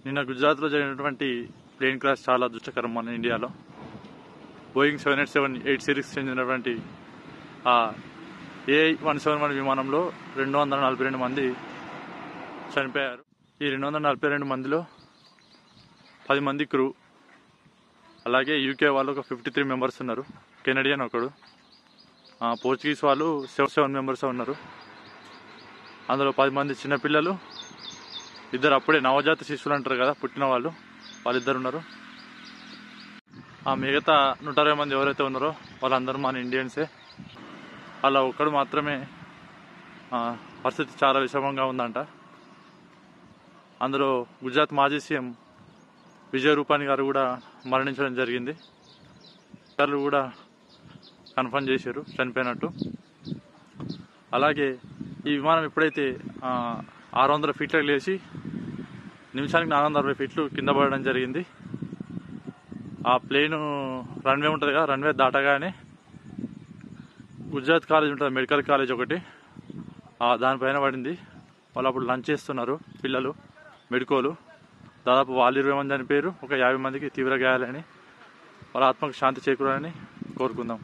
నిన్న గుజరాత్లో జరిగినటువంటి ప్లేన్ క్రాష్ చాలా దుష్టకరం మన ఇండియాలో. బోయింగ్ 787-8 సిరీస్ చెందినటువంటి AI-171 విమానంలో 242 మంది చనిపోయారు. ఈ 242 మందిలో 10 మంది క్రూ, అలాగే యూకే వాళ్ళు ఒక 53 మెంబర్స్ ఉన్నారు, కెనడియన్ ఒకడు, పోర్చుగీస్ వాళ్ళు 7 మెంబర్స్ ఉన్నారు. అందులో 10 మంది చిన్నపిల్లలు, 2 అప్పుడే నవజాత శిశువులు అంటారు కదా, పుట్టిన వాళ్ళిద్దరు ఉన్నారు. ఆ మిగతా 120 మంది ఎవరైతే ఉన్నారో వాళ్ళందరూ మన ఇండియన్సే. అలా ఒక్కడు మాత్రమే పరిస్థితి చాలా విషమంగా ఉందంట. అందులో గుజరాత్ మాజీ సీఎం విజయ్ రూపానీ గారు కూడా మరణించడం జరిగింది. ఇతరులు కూడా కన్ఫర్మ్ చేశారు చనిపోయినట్టు. అలాగే ఈ విమానం ఎప్పుడైతే 600 ఫీట్లకు లేచి నిమిషానికి 460 ఫీట్లు కింద పడడం జరిగింది. ఆ ప్లేను రన్వే ఉంటుంది కదా, రన్వే దాటగానే గుజరాత్ కాలేజ్ ఉంటుంది, మెడికల్ కాలేజ్ ఒకటి, దానిపైన పడింది. వాళ్ళు అప్పుడు లంచ్ చేస్తున్నారు పిల్లలు, మెడికోలు. దాదాపు వాళ్ళు 20 మంది చనిపోయారు, ఒక 50 మందికి తీవ్ర గాయాలని. వాళ్ళ ఆత్మకు శాంతి చేకూరాలని కోరుకుందాం.